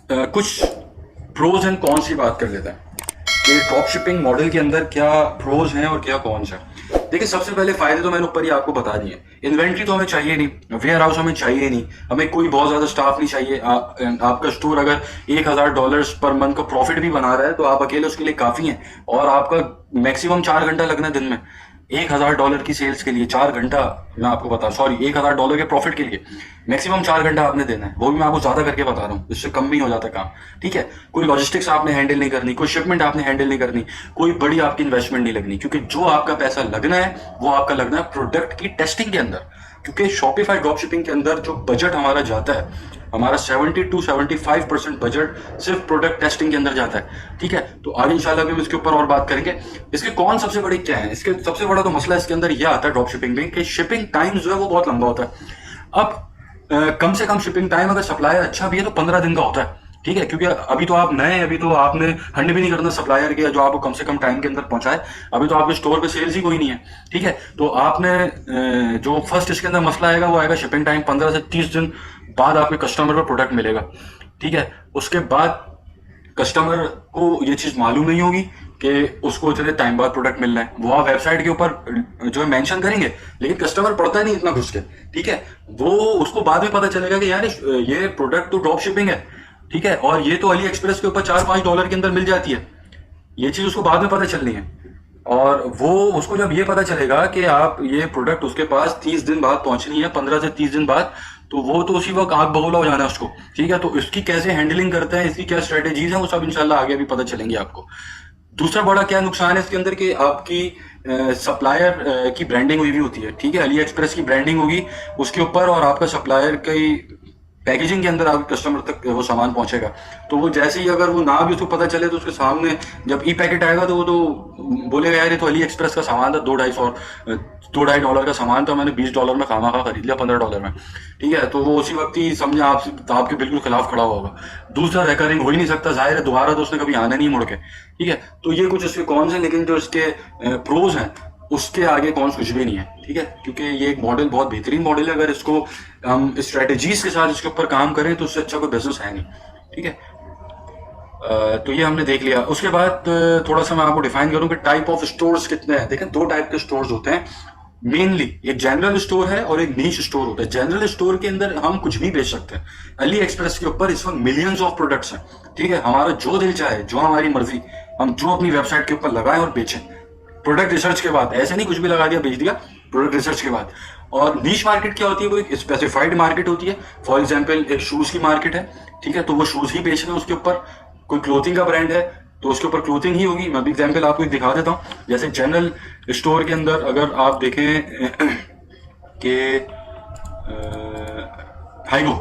कुछ pros and cons की बात कर लेते हैं कि ड्रॉप शिपिंग मॉडल के अंदर क्या प्रोज हैं और क्या कॉन्स हैं। देखिए, सबसे पहले फायदे तो मैंने ऊपर ही आपको बता दिए। इन्वेंट्री तो हमें चाहिए नहीं, वेयर हाउस हमें चाहिए नहीं, हमें कोई बहुत ज्यादा स्टाफ नहीं चाहिए। आपका स्टोर अगर $1000 पर मंथ का प्रॉफिट भी बना रहा है तो आप अकेले उसके लिए काफी हैं। और आपका मैक्सिमम 4 घंटा लगना है दिन में $1000 की सेल्स के लिए। 4 घंटा, मैं आपको बता, सॉरी, $1000 के प्रॉफिट के लिए मैक्सिमम 4 घंटा आपने देना है। वो भी मैं आपको ज्यादा करके बता रहा हूँ, इससे कम भी हो जाता है काम। ठीक है, कोई लॉजिस्टिक्स आपने हैंडल नहीं करनी, कोई शिपमेंट आपने हैंडल नहीं करनी, कोई बड़ी आपकी इन्वेस्टमेंट नहीं लगनी, क्योंकि जो आपका पैसा लगना है वो आपका लगना है प्रोडक्ट की टेस्टिंग के अंदर। क्योंकि शॉपिफाई ड्रॉप शिपिंग के अंदर जो बजट हमारा जाता है, हमारा 70 to 75% बजट सिर्फ प्रोडक्ट टेस्टिंग के अंदर जाता है। ठीक है, तो आगे इंशाल्लाह भी हम इसके ऊपर और बात करेंगे। इसके कौन सबसे बड़ी क्या है, इसके सबसे बड़ा तो मसला इसके अंदर यह आता है ड्रॉप शिपिंग में कि शिपिंग टाइम जो है वो बहुत लंबा होता है। अब कम से कम शिपिंग टाइम अगर सप्लायर अच्छा भी है तो 15 दिन का होता है। ठीक है, क्योंकि अभी तो आप नए हैं, अभी तो आपने हंड भी नहीं करना सप्लायर के जो आपको कम से कम टाइम के अंदर पहुंचाए। अभी तो आपके स्टोर पे सेल्स ही कोई नहीं है। ठीक है, तो आपने जो फर्स्ट इसके अंदर मसला आएगा वो आएगा शिपिंग टाइम। 15 से 30 दिन बाद आपके कस्टमर को प्रोडक्ट मिलेगा। ठीक है, उसके बाद कस्टमर को ये चीज मालूम नहीं होगी कि उसको इतने टाइम बाद प्रोडक्ट मिलना है। वो आप वेबसाइट के ऊपर जो है मेंशन करेंगे, लेकिन कस्टमर पढ़ता नहीं इतना घुस के। ठीक है, वो उसको बाद में पता चलेगा कि यार ये प्रोडक्ट तो ड्रॉप शिपिंग है। ठीक है, और ये तो अली एक्सप्रेस के ऊपर $4-5 के अंदर मिल जाती है। ये चीज उसको बाद में पता चलनी है। और वो उसको जब ये पता चलेगा कि आप ये प्रोडक्ट उसके पास 30 दिन बाद पहुंचनी है, 15 से 30 दिन बाद, तो वो तो उसी वक्त आग बबूला हो जाना है उसको। ठीक है, तो इसकी कैसे हैंडलिंग करते हैं, इसकी क्या स्ट्रेटेजीज हैं, वो सब इंशाल्लाह आगे भी पता चलेंगे आपको। दूसरा बड़ा क्या नुकसान है इसके अंदर कि आपकी सप्लायर की ब्रांडिंग हुई भी होती है। ठीक है, अली एक्सप्रेस की ब्रांडिंग होगी उसके ऊपर, और आपका सप्लायर की पैकेजिंग के अंदर आपके कस्टमर तक वो सामान पहुंचेगा। तो वो जैसे ही अगर वो ना भी उसको पता चले तो उसके सामने जब ई पैकेट आएगा तो वो तो बोलेगा यार ये तो अली एक्सप्रेस का सामान था, $2-2.5 का सामान था, मैंने $20 में खामा खरीद लिया, $15 में। ठीक है, तो वो उसी वक्त ही समझे आपके बिल्कुल खिलाफ खड़ा होगा। दूसरा, रिकरिंग हो ही नहीं सकता, जाहिर है दोबारा तो उसने कभी आना नहीं मुड़ के। ठीक है, तो ये कुछ इसके कॉन्स हैं, लेकिन जो इसके प्रोज हैं उसके आगे कौन कुछ भी नहीं है। ठीक है, क्योंकि ये एक मॉडल बहुत बेहतरीन मॉडल है। अगर इसको हम स्ट्रेटेजीज के साथ इसके ऊपर काम करें तो उससे अच्छा कोई बिजनेस है नहीं। ठीक है, तो ये हमने देख लिया। उसके बाद थोड़ा सा मैं आपको डिफाइन करूं कि टाइप ऑफ स्टोर्स कितने हैं। देखें, 2 टाइप के स्टोर्स होते हैं मेनली, एक जनरल स्टोर है और एक नीश स्टोर होता है। जनरल स्टोर के अंदर हम कुछ भी बेच सकते हैं। अली एक्सप्रेस के ऊपर इस वक्त मिलियंस ऑफ प्रोडक्ट्स हैं। ठीक है, हमारा जो दिल चाहे, जो हमारी मर्जी, हम जो अपनी वेबसाइट के ऊपर लगाएं और बेचें, प्रोडक्ट रिसर्च के बाद। ऐसे नहीं कुछ भी लगा दिया बेच दिया, प्रोडक्ट रिसर्च के बाद। और नीश मार्केट क्या होती है, वो एक स्पेसिफाइड मार्केट होती है। फॉर एग्जांपल एक शूज की मार्केट है। ठीक है, तो वो शूज ही बेच रहे हैं उसके ऊपर। कोई क्लोथिंग का ब्रांड है तो उसके ऊपर क्लोथिंग ही होगी। मैं भी एग्जांपल आपको एक दिखा देता हूँ। जैसे जनरल स्टोर के अंदर अगर आप देखें कि हाइगो,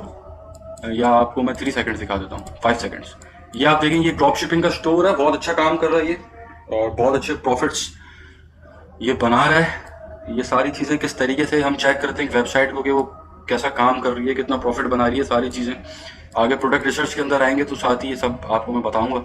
या आपको मैं 3 सेकंड दिखा देता हूँ, 5 सेकंड्स। ये आप देखें, ये ड्रॉप शिपिंग का स्टोर है, बहुत अच्छा काम कर रहा है ये, और बहुत अच्छे प्रॉफिट्स ये बना रहा है। ये सारी चीजें किस तरीके से हम चेक करते हैं वेबसाइट को कि वो कैसा काम कर रही है, कितना प्रॉफिट बना रही है, सारी चीजें आगे प्रोडक्ट रिसर्च के अंदर आएंगे तो साथ ही ये सब आपको मैं बताऊंगा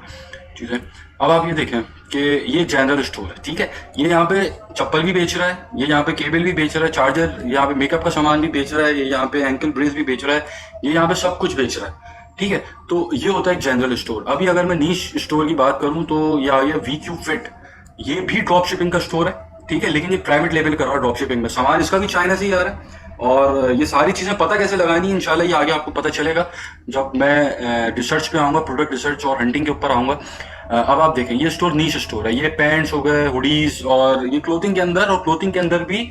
चीजें। अब आप ये देखें कि ये जनरल स्टोर है। ठीक है, ये यहाँ पे चप्पल भी बेच रहा है, ये यहाँ पे केबल भी बेच रहा है, चार्जर, यहाँ पे मेकअप का सामान भी बेच रहा है, ये यहाँ पे एंकल ब्रेस भी बेच रहा है, ये यहाँ पे सब कुछ बेच रहा है। ठीक है, तो ये होता है एक जनरल स्टोर। अभी अगर मैं नीश स्टोर की बात करूं तो ये आ गया वी क्यू फिट। ये भी ड्रॉप शिपिंग का स्टोर है। ठीक है, लेकिन ये प्राइवेट लेवल कर रहा है ड्रॉप शिपिंग में। सामान इसका भी चाइना से ही आ रहा है। और ये सारी चीजें पता कैसे लगानी है, इंशाल्लाह ये आगे आपको पता चलेगा जब मैं रिसर्च पे आऊंगा, प्रोडक्ट रिसर्च और हंटिंग के ऊपर आऊंगा। अब आप देखें, ये स्टोर नीश स्टोर है। ये पैंट्स हो गए, हुडीज, और ये क्लोथिंग के अंदर, और क्लोथिंग के अंदर भी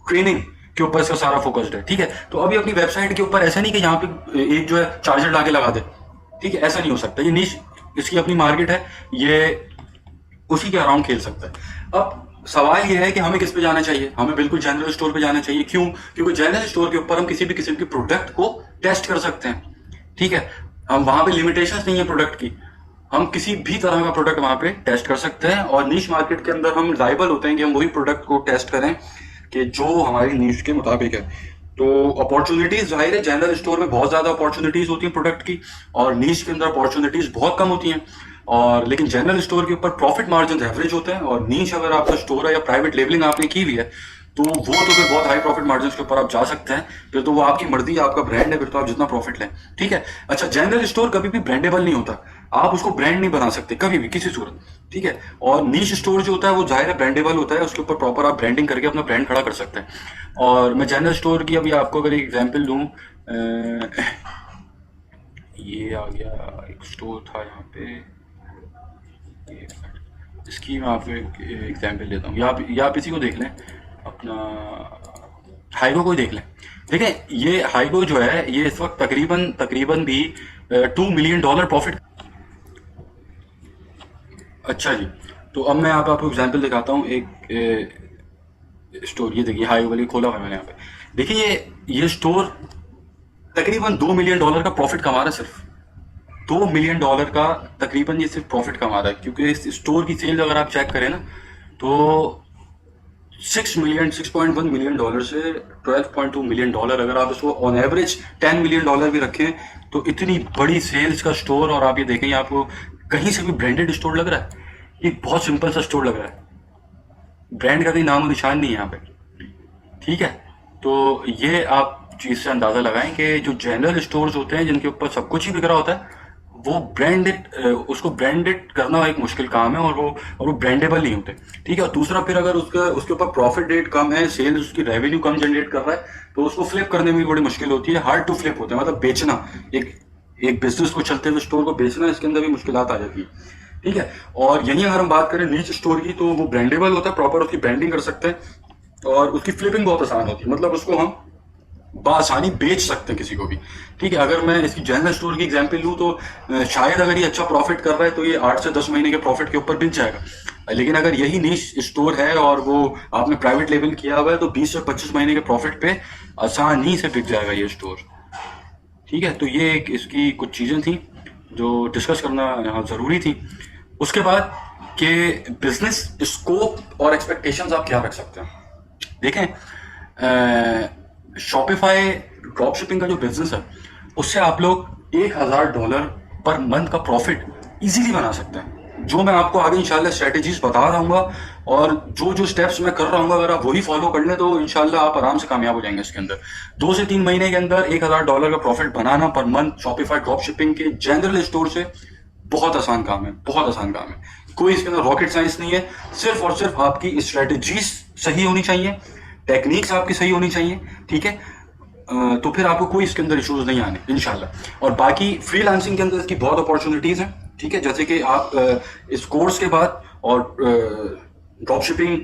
ट्रेनिंग के ऊपर इसका सारा फोकस्ड है। ठीक है, तो अभी अपनी वेबसाइट के ऊपर ऐसा नहीं कि यहाँ पे एक जो है चार्जर लाके लगा दे। ठीक है, ऐसा नहीं हो सकता। ये नीश, इसकी अपनी मार्केट है, ये उसी के अराउंड खेल सकता है। अब सवाल यह है कि हमें किस पे जाना चाहिए। हमें बिल्कुल जनरल स्टोर पे जाना चाहिए। क्यों? क्योंकि जनरल स्टोर के ऊपर हम किसी भी किस्म के प्रोडक्ट को टेस्ट कर सकते हैं। ठीक है, हम वहां पे लिमिटेशंस नहीं है प्रोडक्ट की, हम किसी भी तरह का प्रोडक्ट वहां पे टेस्ट कर सकते हैं। और नीश मार्केट के अंदर हम लायबल होते हैं कि हम वही प्रोडक्ट को टेस्ट करें कि जो हमारी नीश के मुताबिक है। तो अपॉर्चुनिटीज जाहिर है जनरल स्टोर में बहुत ज्यादा अपॉर्चुनिटीज होती हैं प्रोडक्ट की, और नीश के अंदर अपॉर्चुनिटीज बहुत कम होती हैं। और लेकिन जनरल स्टोर के ऊपर प्रॉफिट मार्जिन एवरेज होते हैं। और नीश अगर आपका स्टोर है या प्राइवेट लेबलिंग आपने की हुई है तो वो तो फिर बहुत हाई प्रॉफिट मार्जिन के ऊपर आप जा सकते हैं, फिर तो वो आपकी मर्जी है, आपका ब्रांड है, फिर तो आप जितना प्रॉफिट लें। ठीक है। अच्छा, जनरल स्टोर कभी भी ब्रांडेबल नहीं होता, आप उसको ब्रांड नहीं बना सकते कभी भी किसी सूरत। ठीक है। और नीश स्टोर जो होता है वो जाहिर है ब्रांडेबल होता है, उसके ऊपर प्रॉपर आप ब्रांडिंग करके अपना ब्रांड खड़ा कर सकते हैं। और मैं जनरल स्टोर की अभी आपको अगर एग्जाम्पल दूँ, ये आ गया एक स्टोर था यहाँ पे, इसकी मैं आपको एक एग्जाम्पल देता हूँ, या आप इसी को देख लें, अपना हाईगो को ही देख लें। देखें, ये हाईगो जो है ये इस वक्त तकरीबन तकरीबन भी $2 मिलियन प्रॉफिट। अच्छा जी, तो अब मैं आपको एग्जाम्पल दिखाता हूँ एक स्टोर। ये देखिए हाईगो वाली खोला हुआ है मैंने यहाँ पे। देखिए ये स्टोर तकरीबन $2 मिलियन का प्रॉफिट कमा रहा है, सिर्फ $2 मिलियन का तकरीबन ये सिर्फ प्रॉफिट कमा रहा है। क्योंकि इस स्टोर की सेल अगर आप चेक करें ना, तो 6.1 मिलियन से $12.2 मिलियन, अगर आप इसको ऑन एवरेज $10 मिलियन भी रखें, तो इतनी बड़ी सेल्स का स्टोर। और आप ये देखें, आपको कहीं से भी ब्रांडेड स्टोर लग रहा है? ये बहुत सिंपल सा स्टोर लग रहा है, ब्रांड का कोई नामो निशान नहीं है यहाँ पे। ठीक है। तो ये आप चीज से अंदाजा लगाएं कि जो जनरल स्टोर्स होते हैं जिनके ऊपर सब कुछ ही बिक रहा होता है, वो ब्रांडेड, उसको ब्रांडेड करना एक मुश्किल काम है, और वो ब्रांडेबल नहीं होते। ठीक है। और दूसरा, फिर अगर उसके ऊपर प्रॉफिट रेट कम है, सेल्स उसकी रेवेन्यू कम जनरेट कर रहा है, तो उसको फ्लिप करने में भी बड़ी मुश्किल होती है, हार्ड टू फ्लिप होता है। मतलब बेचना, एक बिजनेस को चलते हुए स्टोर को बेचना, इसके अंदर भी मुश्किलात आ जाती है। ठीक है। और यहीं अगर हम बात करें नीच स्टोर की, तो वो ब्रांडेबल होता है, प्रॉपर उसकी ब्रांडिंग कर सकते हैं, और उसकी फ्लिपिंग बहुत आसान होती है। मतलब उसको हम बआसानी बेच सकते हैं किसी को भी। ठीक है। अगर मैं इसकी जनरल स्टोर की एग्जांपल लूँ, तो शायद अगर ये अच्छा प्रॉफिट कर रहा है तो ये 8 से 10 महीने के प्रॉफिट के ऊपर बिक जाएगा। लेकिन अगर यही नीश स्टोर है और वो आपने प्राइवेट लेबल किया हुआ है, तो 20 से 25 महीने के प्रॉफिट पे आसानी से बिक जाएगा ये स्टोर। ठीक है। तो ये एक इसकी कुछ चीज़ें थी जो डिस्कस करना यहाँ ज़रूरी थी। उसके बाद कि बिजनेस स्कोप और एक्सपेक्टेशंस आप क्या रख सकते हैं। देखें, शॉपिफाई ड्रॉप शिपिंग का जो बिजनेस है, उससे आप लोग $1000 पर मंथ का प्रॉफिट इजीली बना सकते हैं। जो मैं आपको आगे इंशाल्लाह स्ट्रेटेजीज बता रहा हूँ, और जो स्टेप्स मैं कर रहा हूँ, अगर आप वही फॉलो कर लें तो इंशाल्लाह आप आराम से कामयाब हो जाएंगे इसके अंदर। 2 से 3 महीने के अंदर $1000 का प्रॉफिट बनाना per month Shopify drop shipping के जनरल स्टोर से बहुत आसान काम है, बहुत आसान काम है। कोई इसके अंदर रॉकेट साइंस नहीं है, सिर्फ और सिर्फ आपकी स्ट्रेटेजीज सही होनी चाहिए, टेक्निक्स आपकी सही होनी चाहिए। ठीक है। तो फिर आपको कोई इसके अंदर इश्यूज नहीं आने इंशाल्लाह। और बाकी फ्रीलांसिंग के अंदर इसकी बहुत अपॉर्चुनिटीज हैं। ठीक है। जैसे कि आप इस कोर्स के बाद और ड्रॉप शिपिंग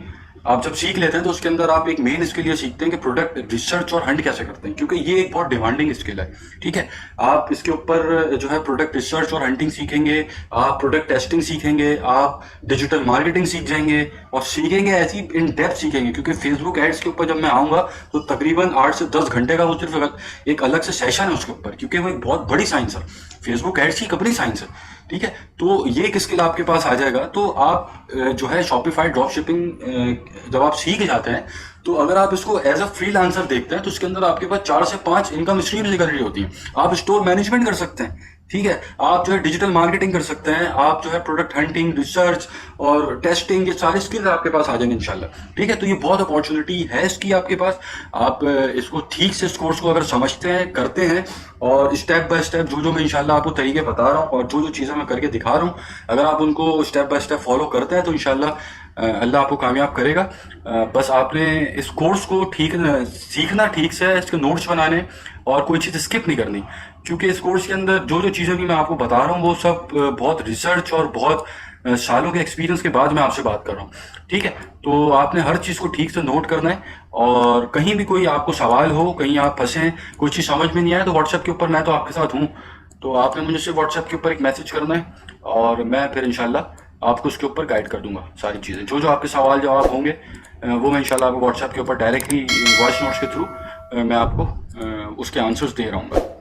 आप जब सीख लेते हैं, तो उसके अंदर आप एक मेन स्किल ये सीखते हैं कि प्रोडक्ट रिसर्च और हंट कैसे करते हैं, क्योंकि ये एक बहुत डिमांडिंग स्किल है। ठीक है। आप इसके ऊपर जो है प्रोडक्ट रिसर्च और हंटिंग सीखेंगे, आप प्रोडक्ट टेस्टिंग सीखेंगे, आप डिजिटल मार्केटिंग सीख जाएंगे, और सीखेंगे ऐसी इन डेप्थ सीखेंगे। क्योंकि फेसबुक एड्स के ऊपर जब मैं आऊंगा, तो तकरीबन 8 से 10 घंटे का वो सिर्फ एक अलग से सेशन है उसके ऊपर, क्योंकि वो एक बहुत बड़ी साइंस है। फेसबुक एड्स की अपनी साइंस है। ठीक है। तो ये एक स्किल आपके पास आ जाएगा, तो आप जो है शॉपिफाई ड्रॉप शिपिंग जब आप सीख जाते हैं, तो अगर आप इसको एज अ फ्रीलांसर देखते हैं, तो इसके अंदर आपके पास 4 से 5 इनकम स्ट्रीम्स निकल रही होती हैं। आप स्टोर मैनेजमेंट कर सकते हैं। ठीक है। आप जो है डिजिटल मार्केटिंग कर सकते हैं, आप जो है प्रोडक्ट हंटिंग, रिसर्च और टेस्टिंग, ये सारे स्किल्स आपके पास आ जाएंगे इंशाल्लाह। ठीक है। तो ये बहुत अपॉर्चुनिटी है इसकी आपके पास। आप इसको ठीक से, इस कोर्स को अगर समझते हैं, करते हैं, और स्टेप बाय स्टेप जो मैं इंशाल्लाह आपको तरीके बता रहा हूँ, और जो चीज़ें मैं करके दिखा रहा हूँ, अगर आप उनको स्टेप बाय स्टेप फॉलो करते हैं, तो इंशाल्लाह अल्लाह आपको कामयाब करेगा। बस आपने इस कोर्स को सीखना ठीक से, इसके नोट्स बनाने, और कोई चीज़ स्किप नहीं करनी। क्योंकि इस कोर्स के अंदर जो चीज़ें भी मैं आपको बता रहा हूँ, वो सब बहुत रिसर्च और बहुत सालों के एक्सपीरियंस के बाद मैं आपसे बात कर रहा हूँ। ठीक है। तो आपने हर चीज़ को ठीक से नोट करना है, और कहीं भी कोई आपको सवाल हो, कहीं आप फंसे, कोई चीज़ समझ में नहीं आए, तो व्हाट्सएप के ऊपर मैं तो आपके साथ हूँ, तो आपने मुझे सिर्फ व्हाट्सएप के ऊपर एक मैसेज करना है, और मैं फिर इंशाल्लाह आपको उसके ऊपर गाइड कर दूंगा सारी चीज़ें। जो आपके सवाल जवाब होंगे, वो मैं इंशाल्लाह आपको व्हाट्सएप के ऊपर डायरेक्टली वॉइस नोट्स के थ्रू मैं आपको उसके आंसर्स दे रहा हूँ।